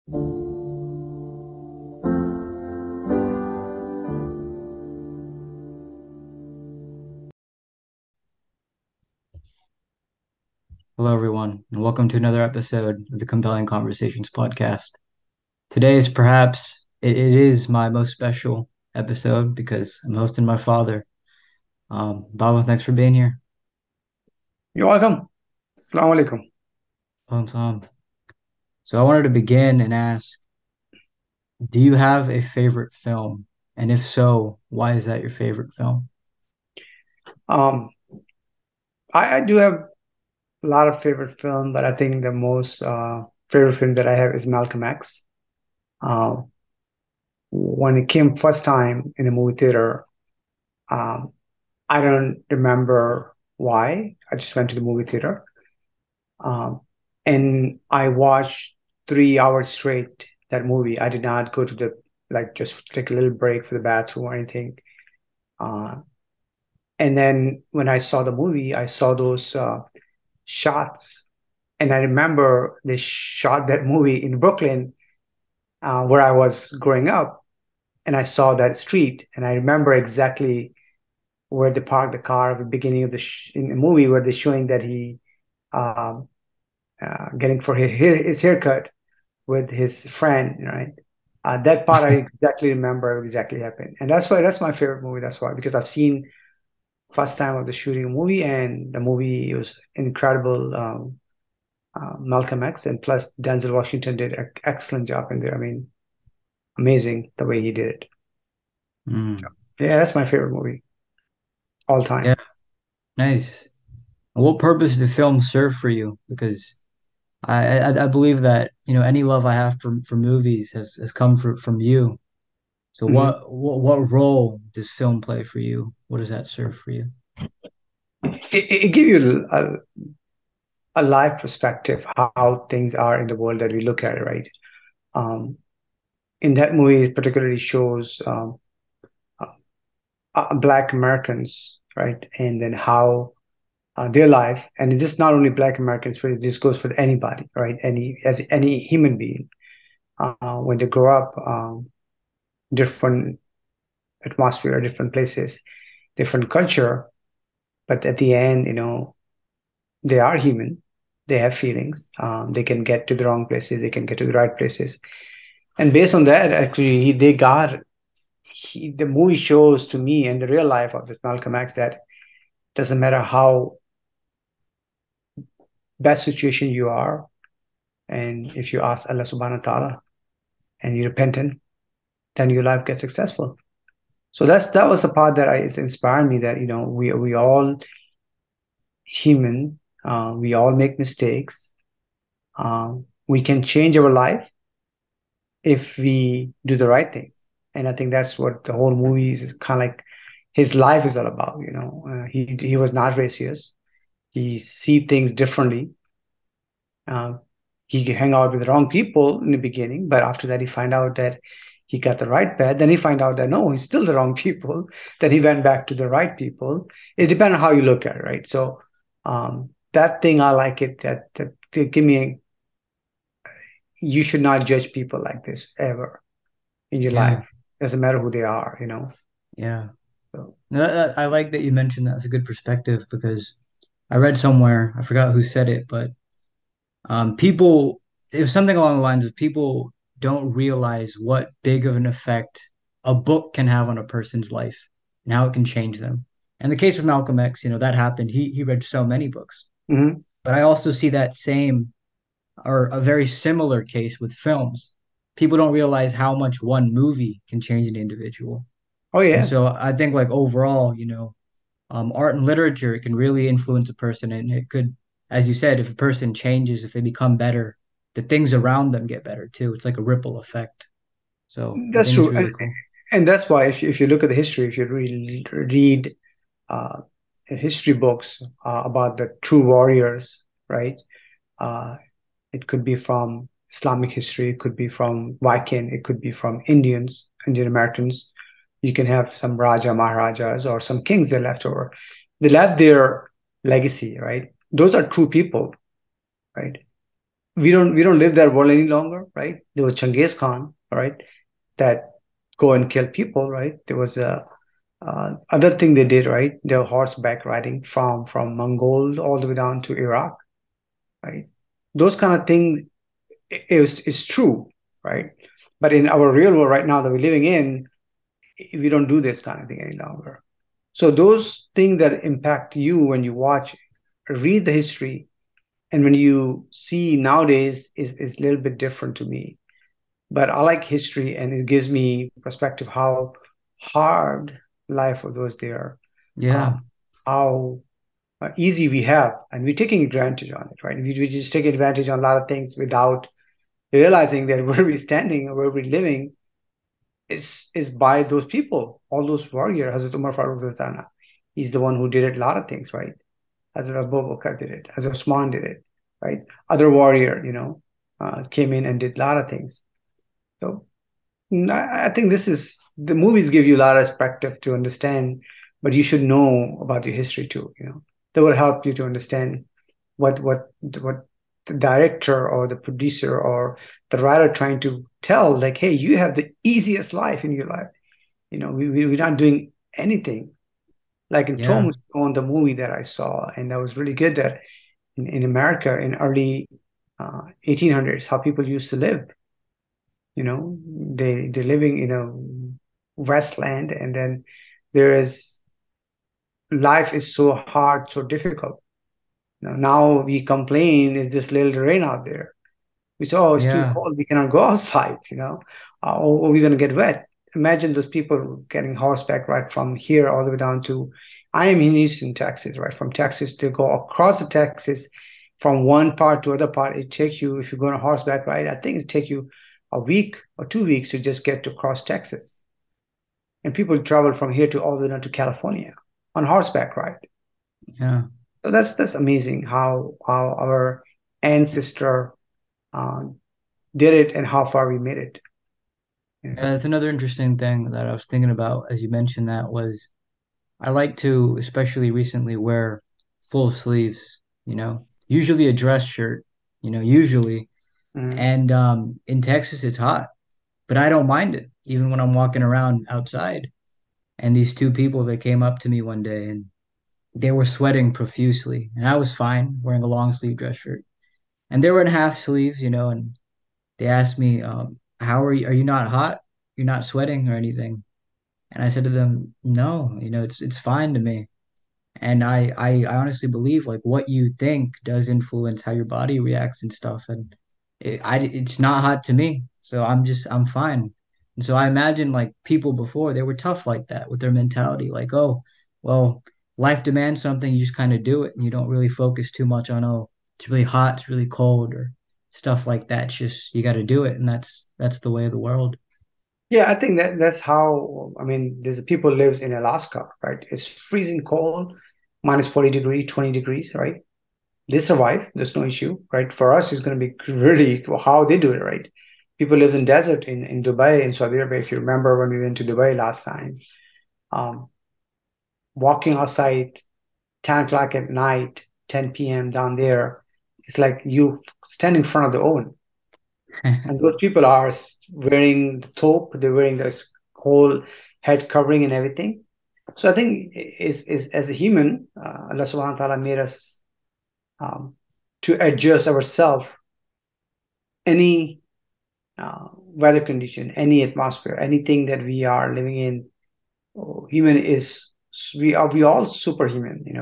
Hello, everyone, and welcome to another episode of the Compelling Conversations podcast. Today is perhaps it is my most special episode because I'm hosting my father. Baba, thanks for being here. You're welcome. Assalamu alaikum. Salam. So I wanted to begin and ask, do you have a favorite film? And if so, why is that your favorite film? Um, I do have a lot of favorite film, but I think the most favorite film that I have is Malcolm X. Uh, when it came first time in a movie theater, um, I don't remember why. I just went to the movie theater, um, and I watched 3 hours straight that movie. I did not go to the like just take a little break for the bathroom or anything. Uh, and then when I saw the movie, I saw those shots. And I remember they shot that movie in Brooklyn, where I was growing up, and I saw that street, and I remember exactly where they parked the car at the beginning of in the movie, where they're showing that he um, getting for his haircut with his friend, right? That part I exactly remember exactly happened, and that's why that's my favorite movie. That's why because I've seen first time of the shooting a movie, and the movie was incredible. Malcolm X, and plus Denzel Washington did an excellent job in there. I mean, amazing the way he did it. Mm, Yeah, that's my favorite movie all yeah, time. nice. What purpose did film serve for you? Because I believe that any love I have for movies has come from you. So Mhm. what role does film play for you? What does that serve for you? It gives you a live perspective how things are in the world that we look at, right? Um, in that movie, it particularly shows uh, Black Americans, right? And then how their life, and it's just not only Black Americans, but this goes for anybody, right? Any human being, when they grow up, different atmosphere, different places, different culture. But at the end, they are human. They have feelings. They can get to the wrong places. They can get to the right places. And based on that, actually, the movie shows to me in the real life of this Malcolm X that doesn't matter how bad situation you are, and if you ask Allah Subhanahu wa Taala and you're repentant, then your life gets successful. So that was the part that it's inspired me that we all human. We all make mistakes. We can change our life if we do the right things. And I think that's what the whole movie is kind of like. His life is all about. He was not racist. He see things differently. Uh, he hang out with the wrong people in the beginning, but after that he find out that he got the right path. Then he find out that no, he's still the wrong people. Then he went back to the right people. It depends on how you look at it, right? So that thing I like it. That they give me. You should not judge people like this ever in your Yeah, life. Doesn't matter who they are. yeah. So, I like that you mentioned that. It's a good perspective because I read somewhere, I forgot who said it, but people, it was something along the lines of people don't realize what big of an effect a book can have on a person's life and how it can change them. In the case of Malcolm X, that happened. He read so many books. mhm. But I also see that same or a very similar case with films. People don't realize how much one movie can change an individual. Oh And yeah, so I think like overall, art and literature it can really influence a person, and it could, as you said, if a person changes, if they become better, the things around them get better too. It's like a ripple effect. So I that's think it's true. really cool. And that's why if you look at the history, if you read uh, history books about the true warriors, right? Uh, it could be from Islamic history, it could be from Viking, it could be from Indian Americans. You can have some Raja, Maharajas, or some kings they left over. They left their legacy, right? Those are true people, right? we don't live that world any longer, right? There was Genghis Khan, right, that go and kill people, right? There was a other thing they did, right? The horseback riding from Mongol all the way down to Iraq, right? Those kind of things is true, right? But in our real world right now that we're living in, we don't do this kind of thing any longer. So those things that impact you when you watch, read the history, and when you see nowadays is a little bit different to me. But I like history, and it gives me perspective how hard life of those there, Yeah. um, how easy we have, and we're taking advantage on it, right? We just take advantage on a lot of things without realizing that where we're standing or where we're living is by those people, all those warriors. Hazrat Umar Farooq Zardana, he's the one who did a lot of things, right? Hazrat Abu Bakr did it, Hazrat Usman did it, right? Other warrior, came in and did a lot of things. So I think this is the movies give you a lot of perspective to understand, but you should know about your history too. That will help you to understand what the director or the producer or the writer trying to tell. Like, hey, you have the easiest life in your life. We're not doing anything. Like in Yeah. Tombstone, the movie that I saw, and that was really good. That in America in early 1800s, how people used to live. They're living in a wasteland, and then there is life is so hard, so difficult. Now we complain, is this little rain out there? We say, oh, it's too Yeah. cold, we cannot go outside, or we're going to get wet. Imagine those people getting horseback right from here all the way down to, I am in Houston, Texas, right? From Texas to go across the Texas from one part to other part. It takes you, if you're going on horseback ride, I think it takes you a week or 2 weeks to just get to cross Texas. And people travel from here to all the way down to California on horseback ride. Yeah. So that's amazing how our ancestor uh, did it and how far we made it. Yeah. That's another interesting thing that I was thinking about as you mentioned that was I like to, especially recently, wear full sleeves, usually a dress shirt, usually. Mm. And in Texas, it's hot, but I don't mind it, even when I'm walking around outside. And these two people that came up to me one day and they were sweating profusely, and I was fine wearing a long sleeve dress shirt. And they were in half sleeves, and they asked me, "How are you? Are you not hot? You're not sweating or anything?" And I said to them, "No, it's fine to me." And I honestly believe like what you think does influence how your body reacts and stuff. And it's not hot to me. So I'm fine. And so I imagine like people before they were tough like that with their mentality, like, oh, well, life demands something, you just kind of do it and you don't really focus too much on, oh, it's really hot, it's really cold or stuff like that. It's just you got to do it. And that's the way of the world. Yeah, I think that's how, I mean, there's people lives in Alaska, right? It's freezing cold, minus 40 degrees, 20 degrees, right? They survive. There's no issue, right? For us, it's going to be really how they do it, right? People live in desert in Dubai, in Saudi Arabia. If you remember when we went to Dubai last time, um, walking outside 10 o'clock at night, 10 p.m. down there, it's like you stand in front of the oven. And those people are wearing the top, they're wearing this whole head covering and everything. So I think is as a human, Allah subhanahu wa ta'ala made us um, to adjust ourselves any weather condition, any atmosphere, anything that we are living in. Human is we all superhuman, It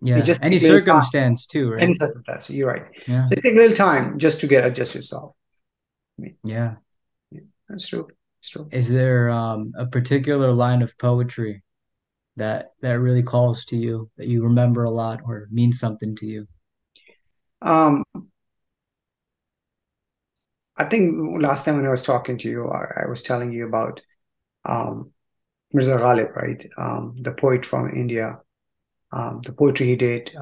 Yeah. just Any takes a little time, circumstance too, any right? circumstance. You're right. Yeah. So it takes a little time just to get adjust yourself. I mean, Yeah. yeah, that's true. That's true. Is there a particular line of poetry that really calls to you that you remember a lot or means something to you? Um, I think last time when I was talking to you, I was telling you about um, Mirza Ghalib, right? The poet from India. The poetry he did.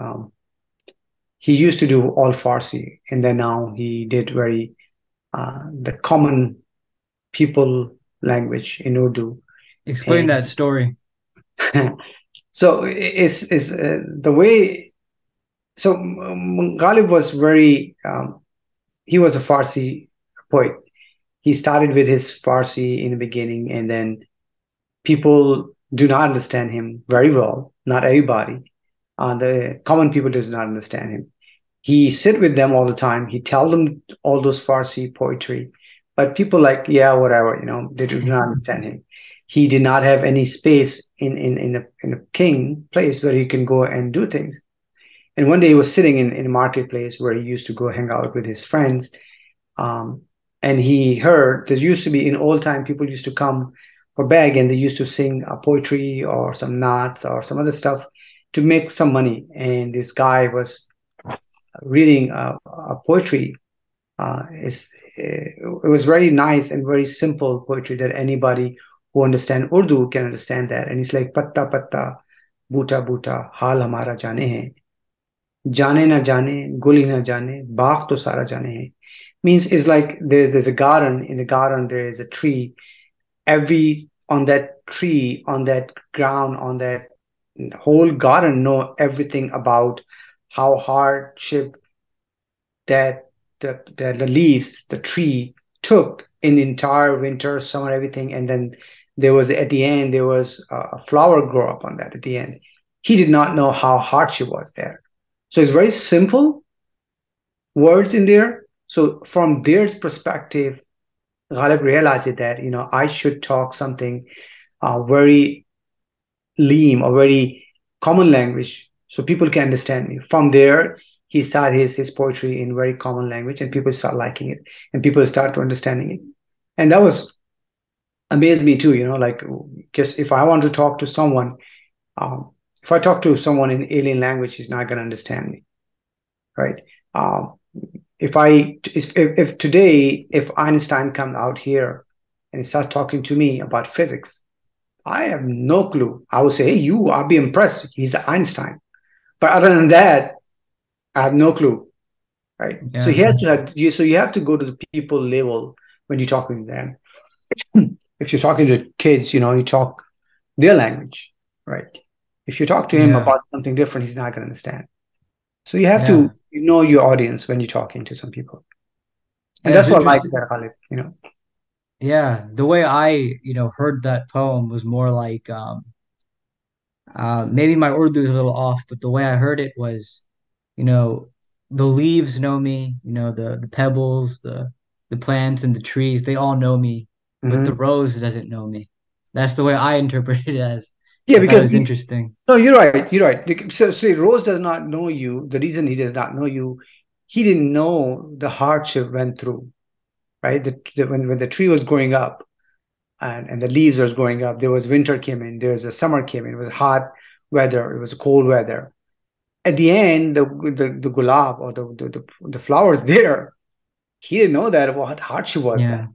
He used to do all Farsi, and then now he did very the common people language in Urdu. Explain that And so it's the way. So Ghalib was very he was a Farsi poet. He started with his Farsi in the beginning, and then people do not understand him very well. Not everybody. The common people does not understand him. He sit with them all the time. He tell them all those Farsi poetry, but people like, yeah, whatever, they do not understand him. He did not have any space in a king place where he can go and do things. And one day he was sitting in a marketplace where he used to go hang out with his friends. Um, and he heard there used to be in old time people used to come for beg and they used to sing poetry or some naats or some other stuff to make some money. And this guy was reading a poetry. It was very nice and very simple poetry that anybody who understand Urdu can understand that. And it's like patta patta, buta buta, hal hamara jane hai, जाने ना जाने गुल ही ना जाने बाग तो सारा जाने hai. Means it's like there's a garden. In the garden there is a tree. Every on that tree, on that ground, on that whole garden know everything about how hardship that the leaves, the tree took in entire winter, summer, everything. And then there was at the end there was a flower grow up on that at the end. He did not know how hardship was there. So it's very simple words in there. So from their perspective, Ghalib realized that I should talk something very lean or very common language so people can understand me. From there, he started his poetry in very common language, and people start liking it, and people start to understanding it, and that was amazed me too. Like just if I want to talk to someone, um, if I talk to someone in alien language, he's not going to understand me, right? Um, if today if Einstein come out here and he start talking to me about physics, I have no clue. I would say, hey, I'll be impressed. He's Einstein. But other than that, I have no clue, right? So he Yeah, has to have you. So you have to go to the people level when you're talking to them. If you're talking to kids, you talk their language, right? If you talk to him yeah, about something different, he's not going to understand. So you have to yeah, know your audience when you're talking to some people, and yeah. It's that's what I like interesting. about Khalid. Yeah, the way I, heard that poem was more like maybe my Urdu is a little off, but the way I heard it was, you know, the leaves know me, the pebbles, the plants and the trees, they all know me, but the Hmm. rose doesn't know me. That's the way I interpret it as. Yeah, I thought it because was interesting. no, you're right. You're right. So Rose does not know you. The reason he does not know you, he didn't know the hardship went through, right? When the tree was growing up and the leaves was growing up, there was winter came in, there was a summer came in, it was hot weather, it was cold weather. At the end, the gulab or the flowers there, he didn't know that what hardship was that. Yeah,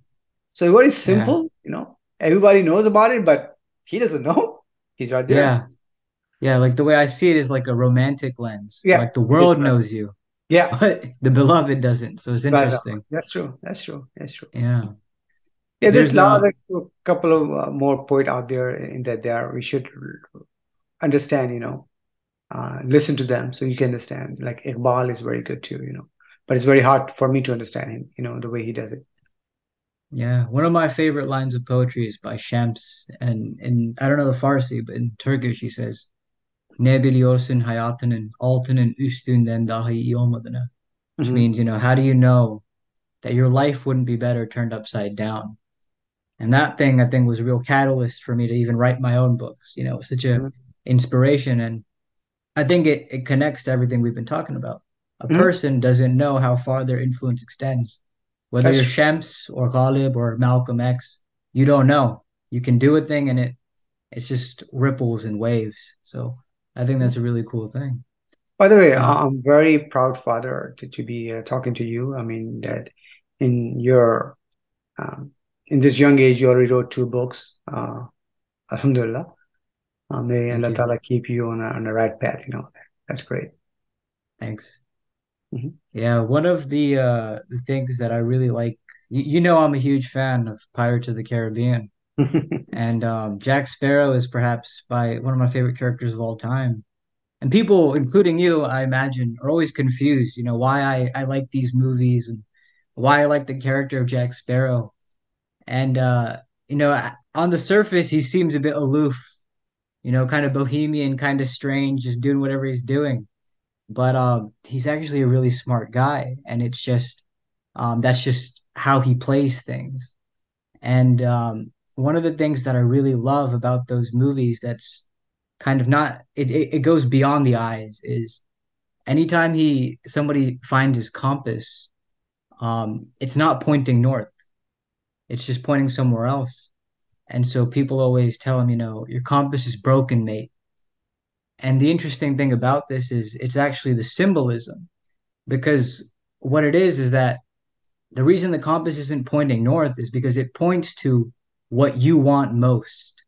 So very yeah, simple. Everybody knows about it, but he doesn't know. He's right there. yeah, yeah. Like the way I see it is like a romantic lens. Yeah, Like the it's world right. knows you, Yeah. but the beloved doesn't. So it's Right. interesting. That's true. That's true. That's true. Yeah. Yeah, there's There's now a couple of more poet out there in that there we should understand, listen to them so you can understand. Like Iqbal is very good too. But it's very hard for me to understand him, the way he does it. Yeah, one of my favorite lines of poetry is by Shams, and I don't know the Farsi, but in Turkish he says, "Ne biliyorsun hayatının altının üstünden daha iyi olmadığını," which Hmm. means, how do you know that your life wouldn't be better turned upside down? And that thing I think was a real catalyst for me to even write my own books. Such a Hmm. inspiration, and I think it connects to everything we've been talking about. A Hmm. person doesn't know how far their influence extends. Whether That's you're true. Shemps or Ghalib or Malcolm X, you don't know. You can do a thing and it's just ripples and waves. So I think that's a really cool thing. By the way, Uh, I'm very proud father to be talking to you. I mean that in your um, in this young age you already wrote two books. Alhamdulillah. May Thank Allah you. Ta'ala keep you on the right path. That's great. Thanks. Mhm. Yeah, one of the things that I really like, I'm a huge fan of Pirates of the Caribbean, and Jack Sparrow is perhaps by one of my favorite characters of all time. And people, including you, I imagine, are always confused, why I like these movies and why I like the character of Jack Sparrow. And on the surface, he seems a bit aloof, kind of bohemian, kind of strange, just doing whatever he's doing. But he's actually a really smart guy, and it's just that's just how he plays things. And one of the things that I really love about those movies that's kind of not it goes beyond the eyes is anytime he somebody finds his compass, it's not pointing north, it's just pointing somewhere else. And so people always tell him, your compass is broken, mate. And the interesting thing about this is it's actually the symbolism, because what it is that the reason the compass isn't pointing north is because it points to what you want most.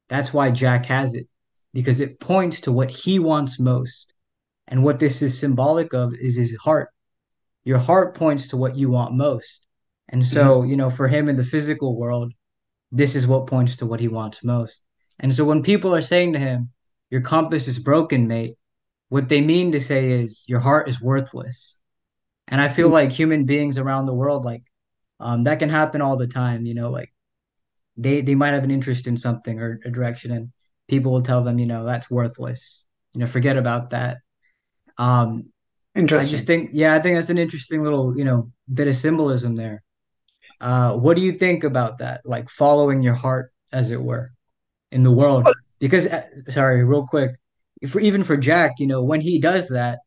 That's why Jack has it, because it points to what he wants most. And what this is symbolic of is his heart. Your heart points to what you want most. And Mhm. so, for him in the physical world, this is what points to what he wants most. And so when people are saying to him, your compass is broken, mate, what they mean to say is your heart is worthless. And I feel like human beings around the world, like that can happen all the time, like they might have an interest in something or a direction, and people will tell them, that's worthless. Forget about that. Um, I just Interesting. think, yeah, I think that's an interesting little, bit of symbolism there. What do you think about that? Like following your heart, as it were, in the world? Because, sorry, real quick, even for Jack, when he does that,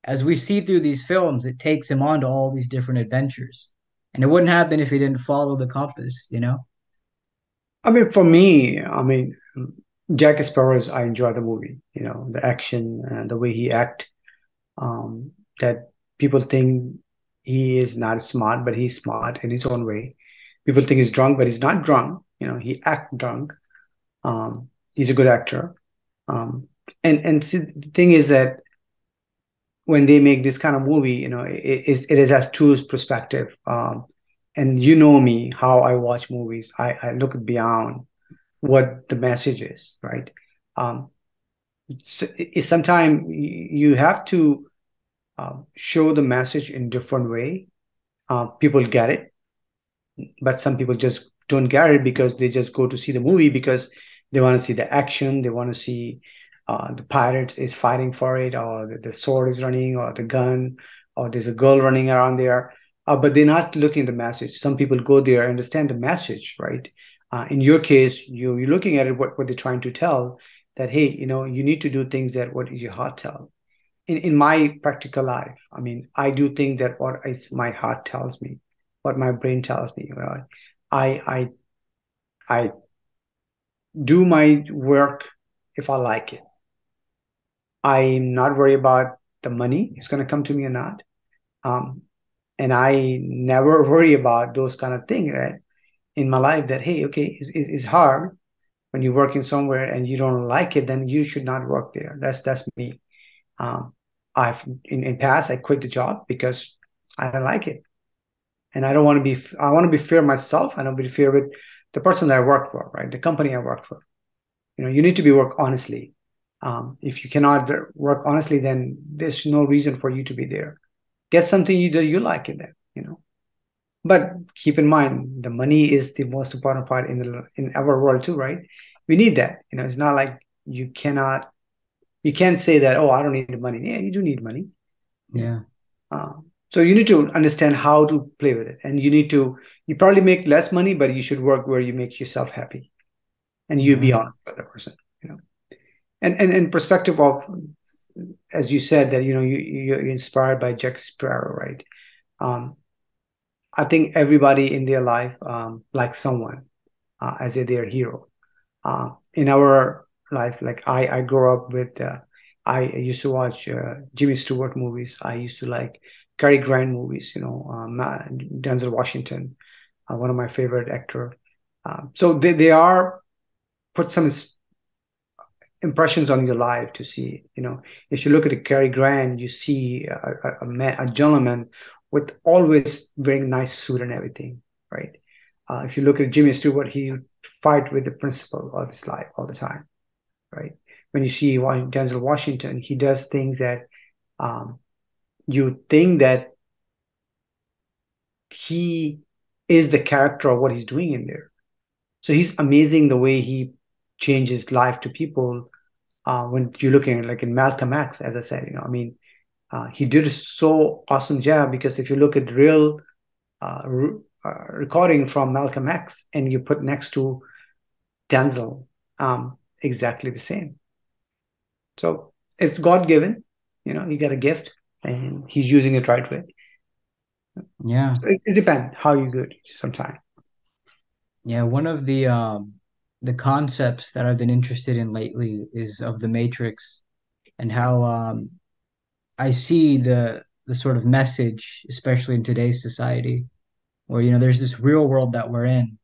as we see through these films, it takes him on to all these different adventures, and it wouldn't happen if he didn't follow the compass. I mean, for me, I mean, Jack Sparrow's, I enjoy the movie, the action and the way he act, um, that people think he is not smart, but he's smart in his own way. People think he's drunk, but he's not drunk. He act drunk. He's a good actor. Um, and see, the thing is that when they make this kind of movie, it is a true perspective. And you know me, how I watch movies. I look beyond what the message is, right? Um, so sometimes you have to show the message in different way. People get it, but some people just don't get it because they just go to see the movie because they want to see the action, they want to see the pirate is fighting for it, or the sword is running, or the gun, or there's a girl running around there. But they're not looking at the message. Some people go there, understand the message, right? In your case, you're looking at it, what they're trying to tell, that hey, you need to do things that what your heart tell. In my practical life, I mean, I do think that what is my heart tells me, what my brain tells me. I I do my work if I like it. I'm not worried about the money it's going to come to me or not. Um, and I never worry about those kind of things, right? In my life, that hey, okay, it's hard when you're working somewhere and you don't like it, then you should not work there. That's me. Um, I've in past I quit the job because I don't like it. And I don't want to be, I want to be fair myself. I don't want to be fair with the person that I work for, right? The company I work for. You need to be work honestly. If you cannot work honestly, then there's no reason for you to be there. Get something you like in there. But keep in mind, the money is the most important part in our world too, right? We need that. It's not like you can't say that, oh, I don't need the money. Yeah, you do need money. You know. Yeah, So you need to understand how to play with it, and you probably make less money, but you should work where you make yourself happy, and you be yeah, honest with the person. You know, and perspective of, as you said that you're inspired by Jack Sparrow, right? Um, I think everybody in their life likes someone as their hero. In our life, like I grew up with, I used to watch Jimmy Stewart movies. I used to like Cary Grant movies, Denzel Washington, one of my favorite actor. So they are put some impressions on your life to see. If you look at a Cary Grant, you see a gentleman with always wearing nice suit and everything, right? If you look at Jimmy Stewart, he fight with the principle of his life all the time, right? When you see Denzel Washington, he does things that um, you think that he is the character of what he's doing in there. So he's amazing the way he changes life to people. When you're looking at like in Malcolm X, as I said, I mean, he did a so awesome job because if you look at real recording from Malcolm X and you put next to Denzel, exactly the same. So it's God given, you get a gift and he's using it right way. Yeah. So it depends how you do it sometimes. Yeah, one of the concepts that I've been interested in lately is of the Matrix and how I see the sort of message, especially in today's society, where there's this real world that we're in,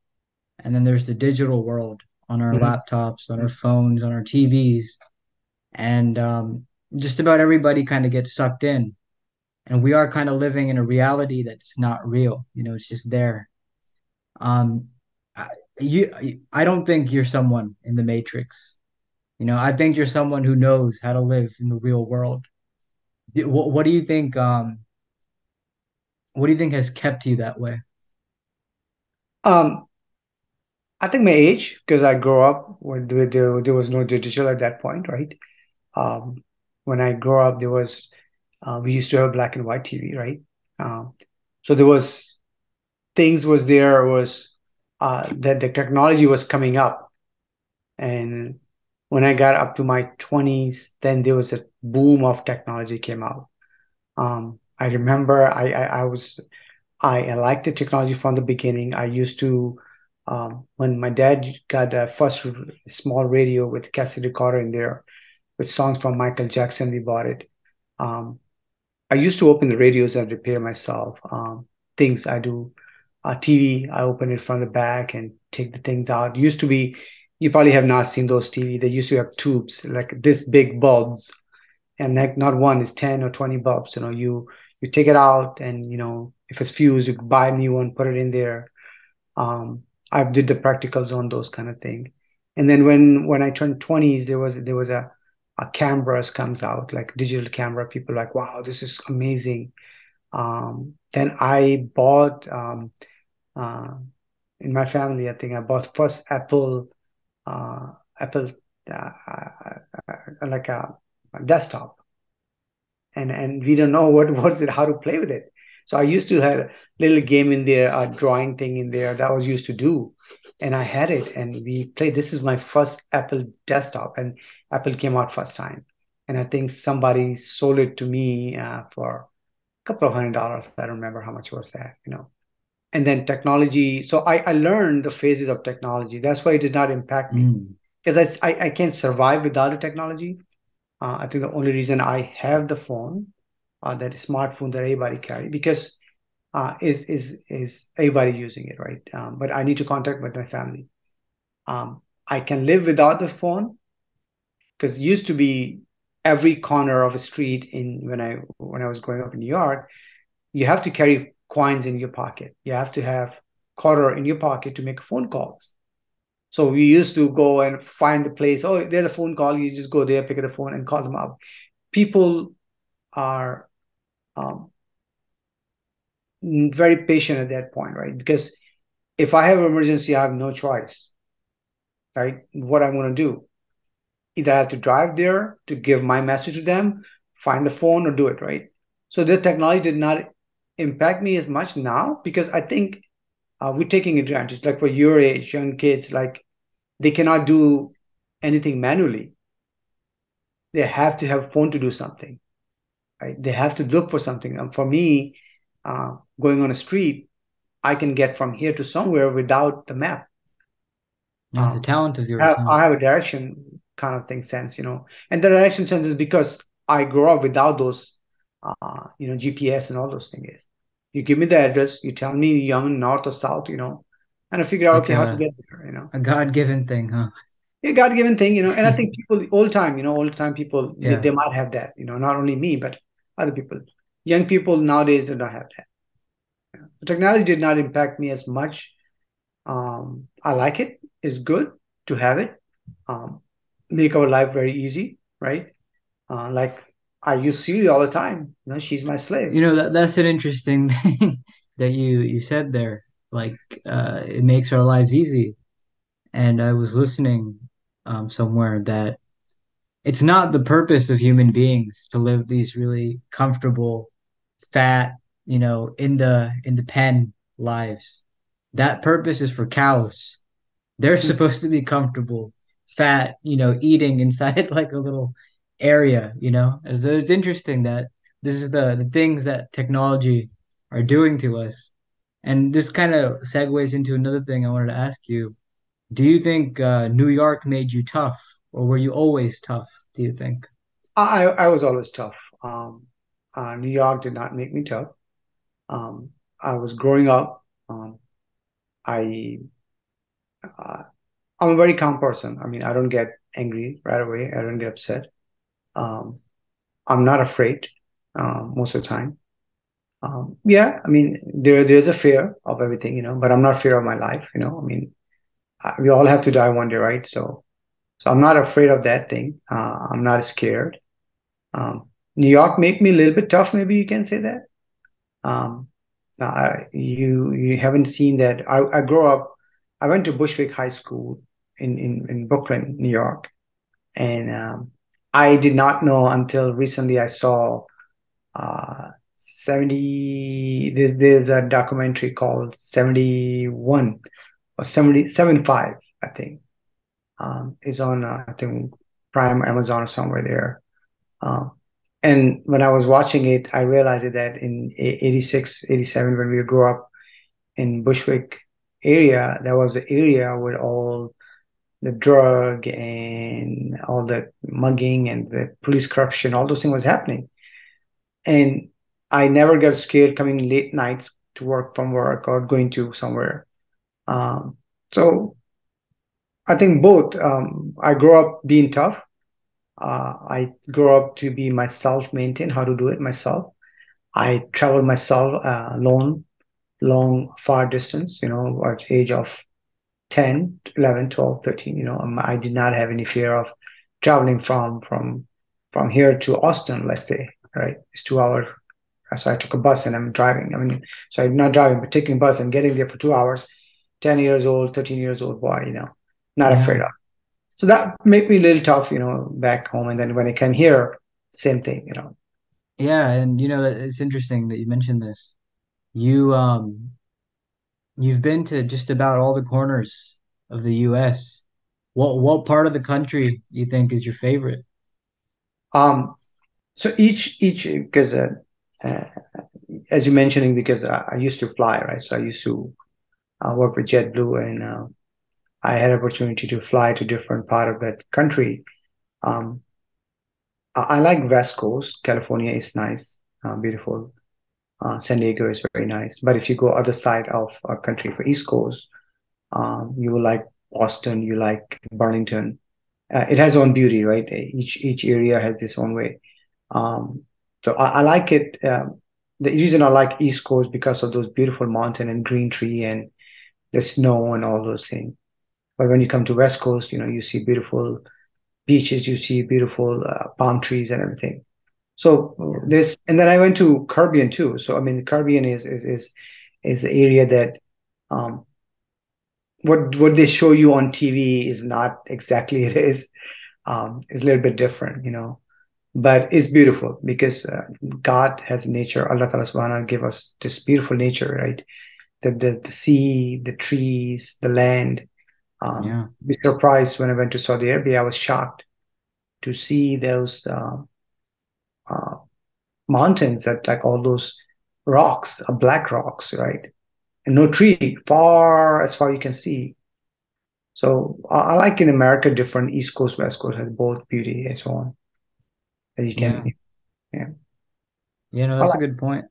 and then there's the digital world on our Mhm. laptops, on our phones, on our TVs, and just about everybody kind of gets sucked in, and we are kind of living in a reality that's not real. It's just there. Um, I, you, I don't think you're someone in the Matrix. I think you're someone who knows how to live in the real world. What do you think? What do you think has kept you that way? Um, I think my age, because I grew up when there was no digital at that point, right? Um, when I grew up, we used to have black and white TV, right? Um, so there was things was there was that the technology was coming up, and when I got up to my 20s, then there was a boom of technology came out. I remember I liked the technology from the beginning. I used to, when my dad got a first small radio with cassette recorder in there with songs from Michael Jackson, we bought it. Um, I used to open the radios and repair myself. Things I do, TV, I open it from the back and take the things out. Used to be, you probably have not seen those TV. They used to have tubes like this big bulbs, and like not one is 10 or 20 bulbs. You take it out, and if it's fused, you buy a new one, put it in there. um, I did the practicals on those kind of thing. And then when I turned 20s, there was a cameras comes out, like digital camera. People are like, wow, this is amazing. Then I bought uh, in my family, I think I bought first uh, Apple like a desktop, and we don't know what was it, how to play with it. So I used to have a little game in there, a drawing thing in there that I was used to do, and I had it, and we played. This is my first Apple desktop, and Apple came out first time, and I think somebody sold it to me for a couple of $100. I don't remember how much was that. And then technology. So I learned the phases of technology. That's why it did not impact me Mm. because I can't survive without the technology. I think the only reason I have the phone, that smartphone that everybody carry, because is everybody using it, right? But I need to contact with my family. I can live without the phone because it used to be every corner of a street in when I was growing up in New York, you have to carry coins in your pocket. You have to have quarter in your pocket to make phone calls. So we used to go and find the place. Oh, there's a phone call. You just go there, pick up the phone, and call them up. People are um, very patient at that point, right? Because if I have an emergency, I have no choice, right? What I'm going to do, either I have to drive there to give my message to them, find the phone, or do it, right? So the technology did not impact me as much now because I think we're taking advantage. Like for your age, young kids, like they cannot do anything manually. They have to have a phone to do something, right? They have to look for something. And for me, going on a street, I can get from here to somewhere without the map. That's a Um, talent of yours, huh? I have a direction kind of thing sense. And the direction sense is because I grew up without those, GPS and all those things. You give me the address, you tell me you're in north or south, and I figure It's out like okay how to get there. a God-given thing, huh? A God-given thing. And I think people old time people they Yeah. might have that, not only me but other people. Young people nowadays do not have that. The technology did not impact me as much. I like it. It's good to have it. Um, make our life very easy, right? Like I use Siri all the time. She's my slave. That's an interesting thing. that you said there. Like it makes our lives easy. And I was listening somewhere that it's not the purpose of human beings to live these really comfortable, fat, in the pen lives. That purpose is for cows. They're supposed to be comfortable, fat, eating inside like a little area. And so it's interesting that this is the things that technology are doing to us. And this kind of segues into another thing I wanted to ask you. Do you think New York made you tough, or were you always tough, do you think? I was always tough. New York did not make me tough. Um, I was growing up. I uh, I'm a very calm person. I mean, I don't get angry right away. I don't get upset. Um, I'm not afraid most of the time. Yeah, I mean, there's a fear of everything, but I'm not fear of my life. I mean, we all have to die one day, right? So I'm not afraid of that thing. I'm not scared. New York made me a little bit tough, maybe you can say that. Um, you haven't seen that. I grew up. I went to Bushwick High School in Brooklyn, New York, and I did not know until recently. I saw 70. There's a documentary called 71 or 70 75, I think. Is on I think Prime, Amazon, or somewhere there. Um, and when I was watching it, I realized that in 86, 87, when we grew up in Bushwick area, that was the area where all the drug and all the mugging and the police corruption, all those things was happening. And I never got scared coming late nights to work from work or going to somewhere. Um, so I think both. I grew up being tough. I grew up to be myself, maintain how to do it myself. I traveled myself alone, long, far distance, at the age of 10, 11, 12, 13. I did not have any fear of traveling from here to Austin, let's say, right? It's 2 hours. So I took a bus and I'm driving. I mean, so I'm not driving, but taking a bus and getting there for 2 hours, 10 years old, 13 years old boy, not afraid Yeah. of. So that made me a little tough, back home. And then when I came here, same thing. Yeah, and it's interesting that you mentioned this. You you've been to just about all the corners of the US. What part of the country do you think is your favorite? Um, so each because uh, as you mentioning, because I used to fly, right? So I used to work with JetBlue, and I had opportunity to fly to different part of that country. Um, I like West Coast. California is nice, beautiful. San Diego is very nice. But if you go other side of a country for East Coast, you will like Boston, you like Burlington. It has own beauty, right? Each area has this own way. Um, so I like it. The reason I like East Coast because of those beautiful mountain and green tree and the snow and all those things. But when you come to West Coast, you see beautiful beaches, you see beautiful palm trees and everything. So Yeah. this, and then I went to Caribbean too. So I mean, the Caribbean is the area that um, what they show you on TV is not exactly it is. It's a little bit different. But it's beautiful because God has nature. Allah Ta'ala Subhanahu give us this beautiful nature, right? The sea, the trees, the land. Yeah. Be surprised when I went to Saudi Arabia. I was shocked to see those uh, mountains that like all those rocks, black rocks, right? And no tree, far as far you can see. So I like in America different East Coast, West Coast has both beauty and so on that you Yeah. can. Yeah, I That's a like. good point.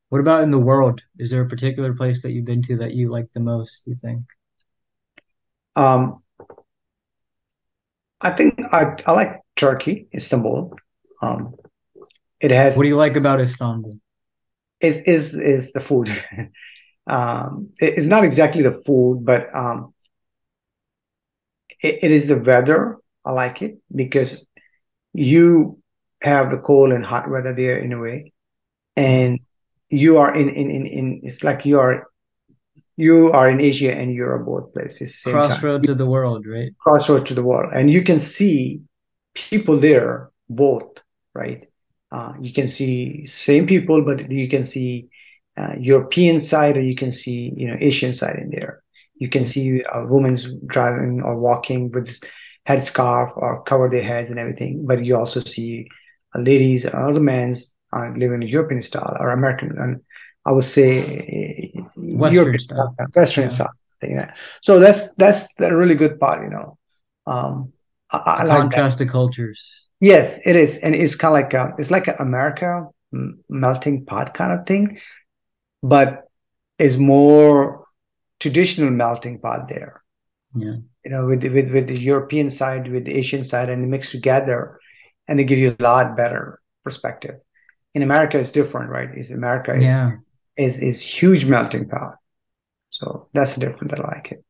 What about in the world? Is there a particular place that you've been to that you like the most, you think? Um, I think I like Turkey, Istanbul. Um, it What has do you like about Istanbul? is the food. It's not exactly the food, but it is the weather. I like it because you have the cold and hot weather there in a way, Yeah. and you are in it's like you are in Asia and you're both places at the same time. Crossroads of the world, right? Crossroad to the world, and you can see people there both, right? You can see same people, but you can see European side, or you can see Asian side in there. You can Yeah. see women's driving or walking with this headscarf or cover their heads and everything, but you also see ladies or other men's living in European style or American, and I would say Western European style. style, Western Yeah. style. Yeah. So that's the really good part. Um, I The like that. contrast of cultures. Yes, it is, and it's kind of like it's like an America melting pot kind of thing, but is more traditional melting pot there. Yeah. With the European side, with the Asian side, and mixed together, and they give you a lot better perspective. In America, it's different, right? Is America Yeah. is huge melting pot, so that's different. I like it.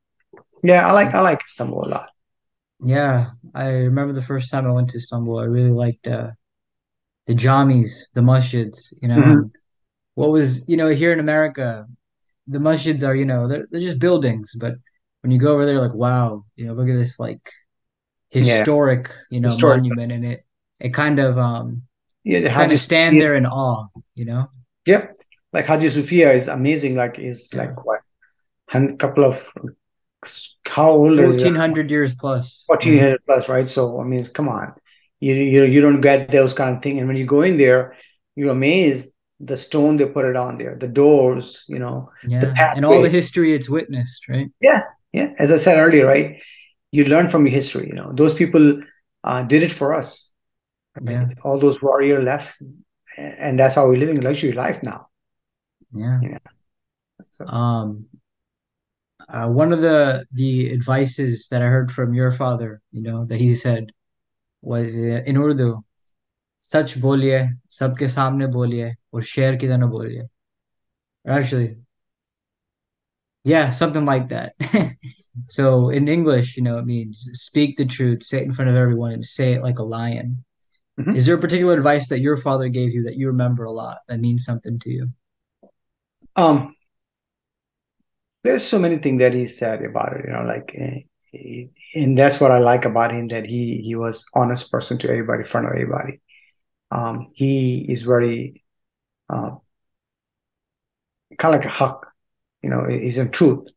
Yeah, I like Istanbul a lot. Yeah. I remember the first time I went to Istanbul, I really liked the jamis, the masjids, Hmm. and what was, here in America, the masjids are, they're just buildings, but when you go over there, like, wow, look at this like Yeah, historic, historical. monument, and it kind of Yeah, the you kind of Hagia stand Sophia. there in awe, you know? Yep. Like Hagia Sophia is amazing. Like is Yeah. like what couple of how old is it? 1400 years plus, 1400 plus, right? So I mean, come on, you don't get those kind of thing. And when you go in there, you're amazed the stone they put it on there, the doors, the Yeah. And all the pathway. history it's witnessed, right? Yeah, yeah. As I said earlier, right? You learn from your history. Those people did it for us, right? Yeah. All those warrior left, and that's how we're living a luxury life now. Yeah. Yeah. So. Um, one of the advices that I heard from your father, that he said was in Urdu, सच बोलिए, सबके सामने बोलिए, और शेर की तरह बोलिए. Or actually, yeah, something like that. So in English, it means speak the truth, say it in front of everyone, and say it like a lion. Mhm. Is there a particular advice that your father gave you that you remember a lot that means something to you? Um, there's so many things that he said about it, like, and that's what I like about him, that he was honest person to everybody, in front of everybody. He is very uh, kind of like a hawk, he's in truth.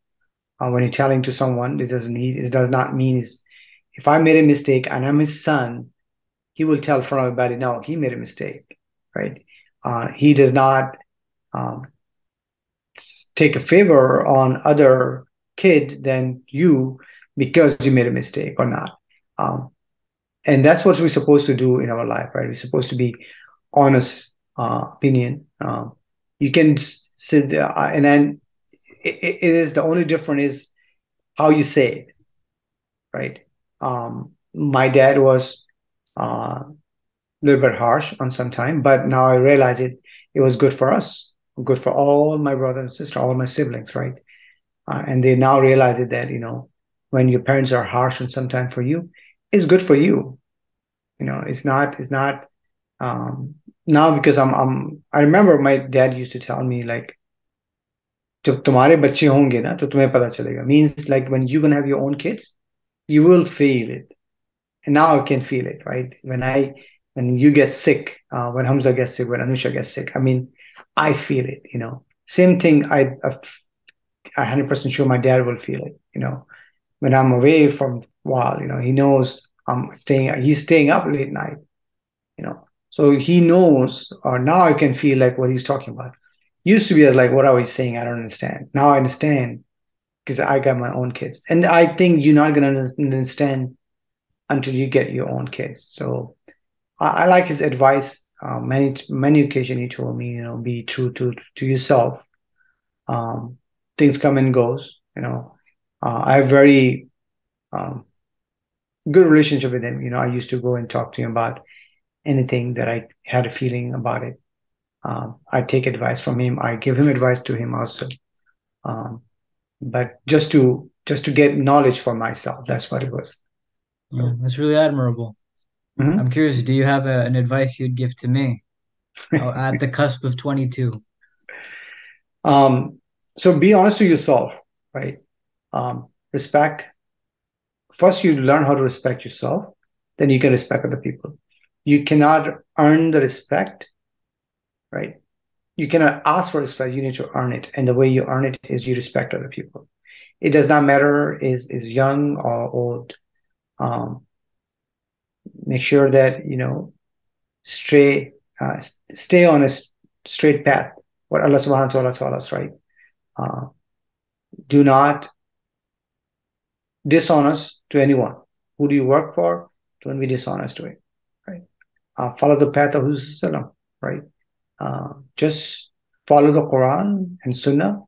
When he's telling to someone, it does not mean if I made a mistake and I'm his son, he will tell in front of everybody, no, he made a mistake, right? He does not um, take a favor on other kid than you because you made a mistake or not. Um, and that's what we're supposed to do in our life, right? We're supposed to be honest opinion. You can sit there, and then it is the only difference is how you say it, right? My dad was a little bit harsh on some time, but now I realize it was good for us, good for all my brothers and sisters, all my siblings, right? And they now realize it that when your parents are harsh and sometimes for you, it's good for you. It's not um, now because I remember my dad used to tell me like जब तुम्हारे बच्चे होंगे ना तो तुम्हें पता चलेगा means like when you're gonna have your own kids you will feel it, and now I can feel it, right? When you get sick, when Hamza gets sick, when Anusha gets sick, I mean, I feel it. Same thing. I 100% sure my dad will feel it. When I'm away from while, he knows he's staying up late night, you know. So he knows, or now I can feel like what he's talking about. Used to be like, what are we saying? I don't understand. Now I understand because I got my own kids. And I think you're not gonna understand until you get your own kids. So I like his advice. Many occasions he told me, be true to yourself. Um, Things come and goes. I have very um, good relationship with him. I used to go and talk to him about anything that I had a feeling about it. I take advice from him. I give him advice to him also. Um, but just to get knowledge for myself. That's what it was. Yeah, So, that's really admirable. I'm mhm. curious, do you have an advice you'd give to me at the cusp of 22? Um, so be honest to yourself, right? Respect. First, you learn how to respect yourself, then you can respect other people. You cannot earn the respect, right? You cannot ask for respect, you need to earn it. And the way you earn it is you respect other people. It does not matter is young or old. Um, Make sure that stray stay on a straight path. What Allah subhanahu wa ta'ala told us, right? Uh, do not dishonest to anyone. Who do you work for? Don't be dishonest to it, right? Follow the path of Rasulullah, right? Just follow the Quran and Sunnah,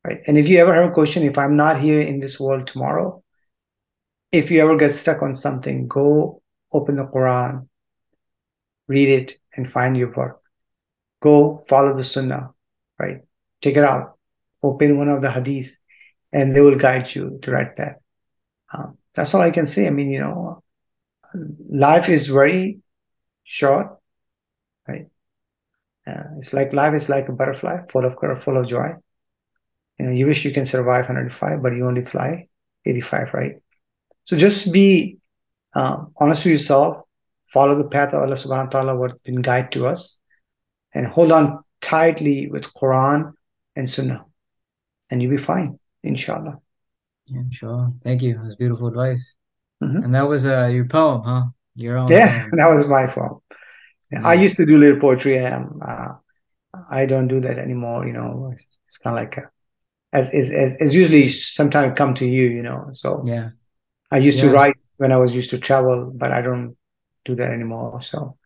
right? And if you ever have a question, if I'm not here in this world tomorrow, if you ever get stuck on something, go open the Quran, read it, and find your work. Go follow the Sunnah, right? Check it out. Open one of the hadiths, and they will guide you to the right path. That's all I can say. I mean, life is very short, right? It's like life is like a butterfly, full of color, full of joy. You wish you can survive 105, but you only fly 85, right? So just be honest to yourself, follow the path of Allah subhanahu wa ta'ala, what's been guide to us, and hold on tightly with Quran and Sunnah, and you'll be fine, inshallah. Yeah, sure. Thank you. That's beautiful advice. Mhm. And that was your poem, huh? Your own Yeah, poem. that was my fault. Yeah, I used to Nice. do little poetry. I don't do that anymore. It's kind of like as usually sometimes come to you. So Yeah. I used to Yeah. write when I was used to travel, but I don't do that anymore. So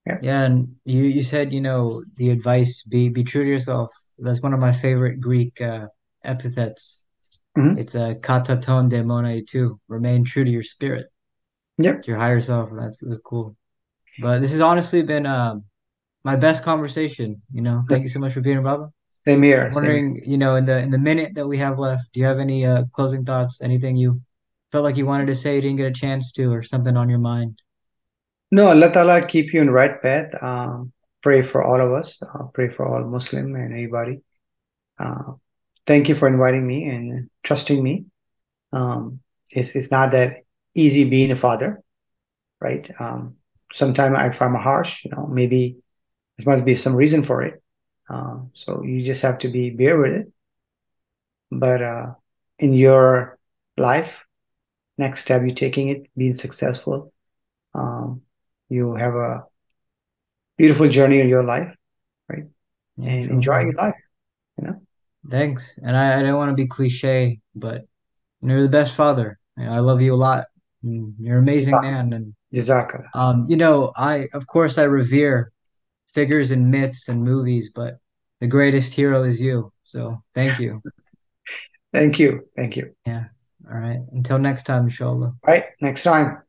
yeah. Yeah. And you said, the advice, be true to yourself. That's one of my favorite Greek epithets. Hmm. It's a kataton demone too. Remain true to your spirit, Yep. to your higher self. That's cool. But this has honestly been my best conversation. Thank you so much for being here, Baba. Same here. Same. Wondering, in the minute that we have left, do you have any closing thoughts? Anything you felt like you wanted to say, you didn't get a chance to, or something on your mind? No, Allah Ta'ala keep you in right path. Pray for all of us. Pray for all Muslim and anybody. Uh, Thank you for inviting me and trusting me. Um, it's not that easy being a father, right? Sometimes I find harsh. Maybe there must be some reason for it. So you just have to be bear with it. But in your life, next step you're taking it, being successful, um, you have a beautiful journey in your life, right? Yeah, And enjoy inshallah. your life, you know. Thanks. And I don't want to be cliche, but you're the best father. I love you a lot. You're an amazing man. And Jazakallah. I of course I revere figures and myths and movies, but the greatest hero is you. So thank you. Thank you. Thank you. Yeah. All right. Until next time, inshallah. Right. Next time.